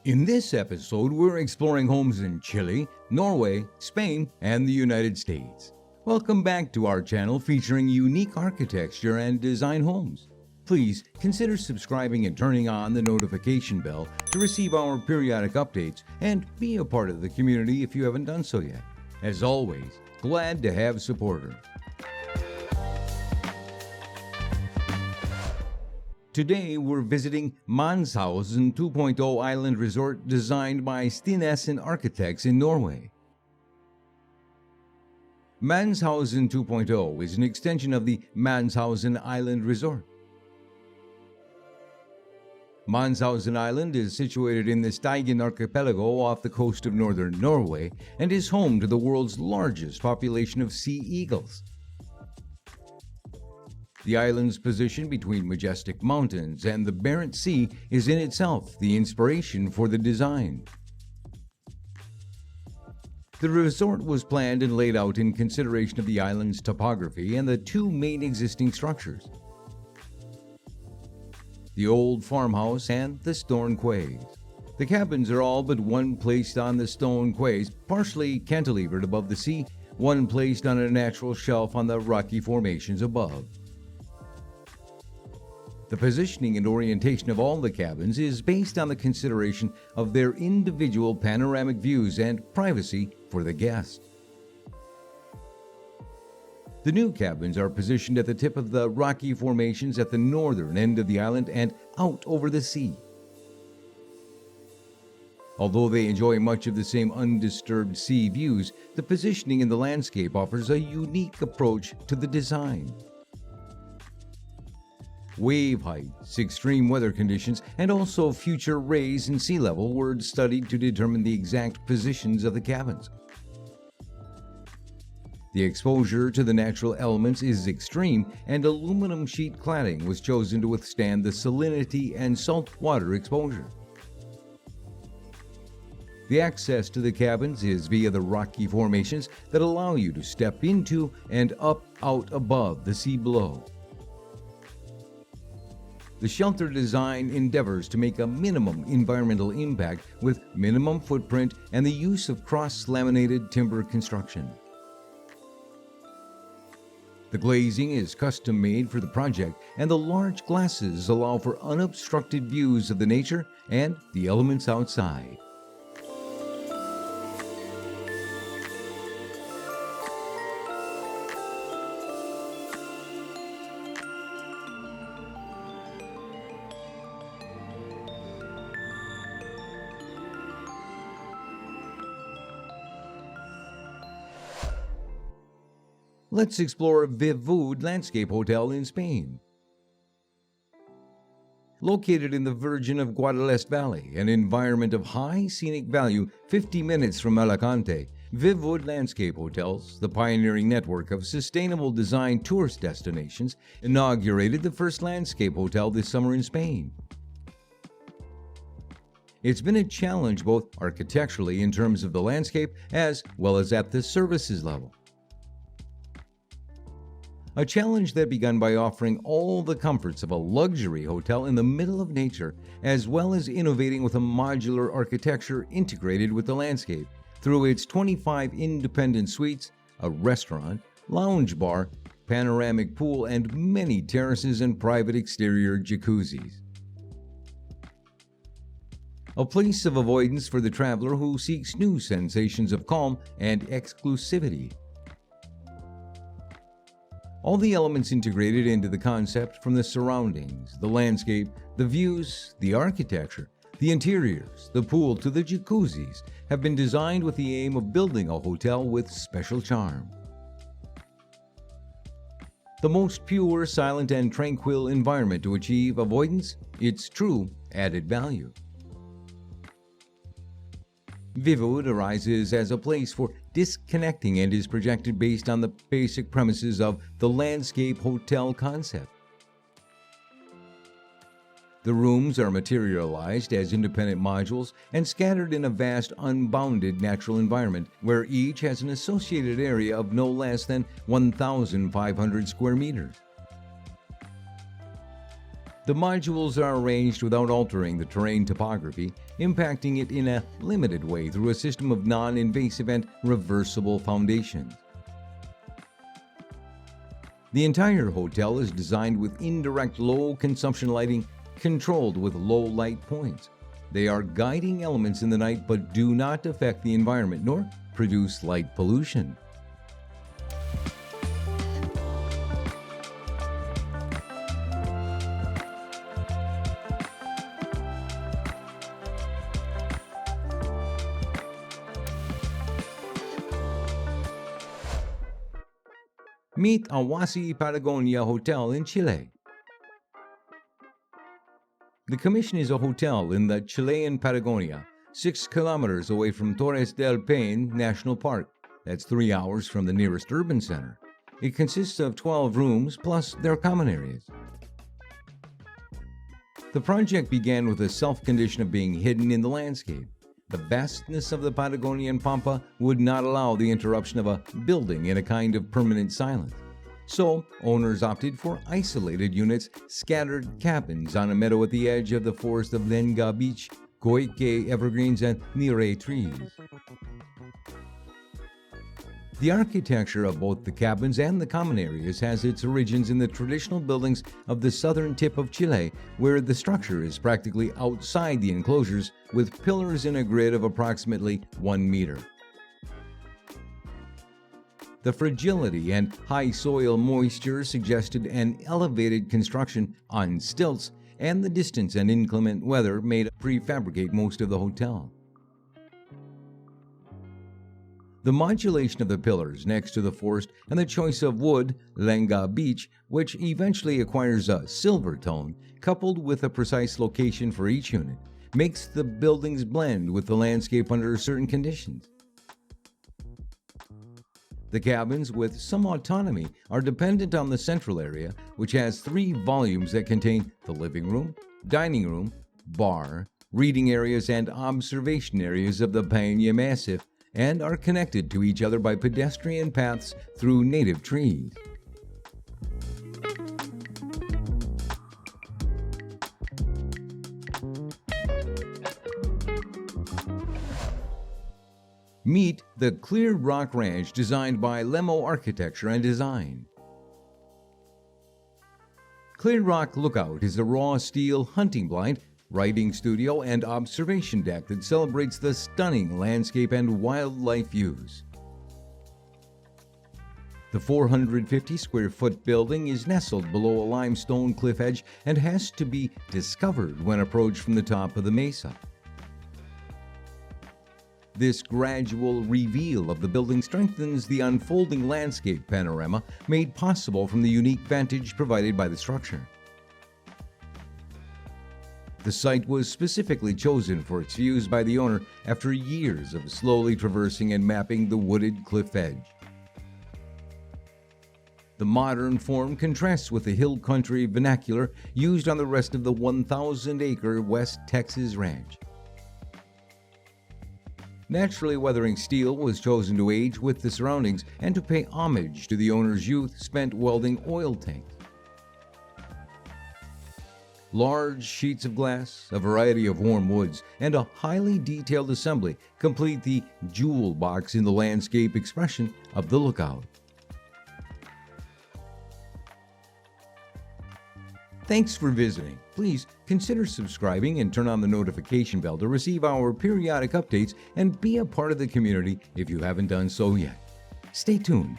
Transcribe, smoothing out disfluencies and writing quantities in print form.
In this episode, we're exploring homes in Chile, Norway, Spain, and the United States. Welcome back to our channel featuring unique architecture and design homes. Please consider subscribing and turning on the notification bell to receive our periodic updates and be a part of the community if you haven't done so yet. As always, glad to have supporters. Today, we're visiting Manshausen 2.0 Island Resort designed by Stenessen Architects in Norway. Manshausen 2.0 is an extension of the Manshausen Island Resort. Manshausen Island is situated in the Steigen Archipelago off the coast of northern Norway and is home to the world's largest population of sea eagles. The island's position between majestic mountains and the Barents Sea is in itself the inspiration for the design. The resort was planned and laid out in consideration of the island's topography and the two main existing structures: the old farmhouse and the stone quays. The cabins are all but one placed on the stone quays, partially cantilevered above the sea, one placed on a natural shelf on the rocky formations above. The positioning and orientation of all the cabins is based on the consideration of their individual panoramic views and privacy for the guest. The new cabins are positioned at the tip of the rocky formations at the northern end of the island and out over the sea. Although they enjoy much of the same undisturbed sea views, the positioning in the landscape offers a unique approach to the design. Wave heights, extreme weather conditions, and also future raise in sea level were studied to determine the exact positions of the cabins. The exposure to the natural elements is extreme, and aluminum sheet cladding was chosen to withstand the salinity and salt water exposure. The access to the cabins is via the rocky formations that allow you to step into and up out above the sea below. The shelter design endeavors to make a minimum environmental impact with minimum footprint and the use of cross-laminated timber construction. The glazing is custom-made for the project, and the large glasses allow for unobstructed views of the nature and the elements outside. Let's explore Vivud Landscape Hotel in Spain. Located in the Virgin of Guadalest Valley, an environment of high scenic value 50 minutes from Alicante, Vivud Landscape Hotels, the pioneering network of sustainable design tourist destinations, inaugurated the first landscape hotel this summer in Spain. It's been a challenge both architecturally in terms of the landscape as well as at the services level. A challenge that began by offering all the comforts of a luxury hotel in the middle of nature, as well as innovating with a modular architecture integrated with the landscape through its 25 independent suites, a restaurant, lounge bar, panoramic pool, and many terraces and private exterior jacuzzis. A place of avoidance for the traveler who seeks new sensations of calm and exclusivity. All the elements integrated into the concept, from the surroundings, the landscape, the views, the architecture, the interiors, the pool to the jacuzzis, have been designed with the aim of building a hotel with special charm. The most pure, silent, and tranquil environment to achieve avoidance, its true added value. Vivud arises as a place for disconnecting and is projected based on the basic premises of the landscape hotel concept. The rooms are materialized as independent modules and scattered in a vast, unbounded natural environment where each has an associated area of no less than 1,500 square meters. The modules are arranged without altering the terrain topography, impacting it in a limited way through a system of non-invasive and reversible foundations. The entire hotel is designed with indirect low-consumption lighting controlled with low light points. They are guiding elements in the night but do not affect the environment nor produce light pollution. Meet Awasi Patagonia Hotel in Chile. The Commission is a hotel in the Chilean Patagonia, 6 kilometers away from Torres del Paine National Park. That's 3 hours from the nearest urban center. It consists of 12 rooms plus their common areas. The project began with a self-condition of being hidden in the landscape. The vastness of the Patagonian Pampa would not allow the interruption of a building in a kind of permanent silence. So, owners opted for isolated units, scattered cabins on a meadow at the edge of the forest of Lenga Beach, Koike evergreens, and Nire trees. The architecture of both the cabins and the common areas has its origins in the traditional buildings of the southern tip of Chile, where the structure is practically outside the enclosures with pillars in a grid of approximately 1 meter. The fragility and high soil moisture suggested an elevated construction on stilts, and the distance and inclement weather made prefabricate most of the hotel. The modulation of the pillars next to the forest and the choice of wood, Lenga Beach, which eventually acquires a silver tone, coupled with a precise location for each unit, makes the buildings blend with the landscape under certain conditions. The cabins, with some autonomy, are dependent on the central area, which has 3 volumes that contain the living room, dining room, bar, reading areas, and observation areas of the Paine Massif, and are connected to each other by pedestrian paths through native trees. Meet the Clear Rock Ranch designed by Lemo Architecture and Design. Clear Rock Lookout is a raw steel hunting blind, writing studio, and observation deck that celebrates the stunning landscape and wildlife views. The 450 square foot building is nestled below a limestone cliff edge and has to be discovered when approached from the top of the mesa. This gradual reveal of the building strengthens the unfolding landscape panorama made possible from the unique vantage provided by the structure. The site was specifically chosen for its views by the owner after years of slowly traversing and mapping the wooded cliff edge. The modern form contrasts with the hill country vernacular used on the rest of the 1,000-acre West Texas ranch. Naturally weathering steel was chosen to age with the surroundings and to pay homage to the owner's youth spent welding oil tanks. Large sheets of glass, a variety of warm woods, and a highly detailed assembly complete the jewel box in the landscape expression of the lookout. Thanks for visiting. Please consider subscribing and turn on the notification bell to receive our periodic updates and be a part of the community if you haven't done so yet. Stay tuned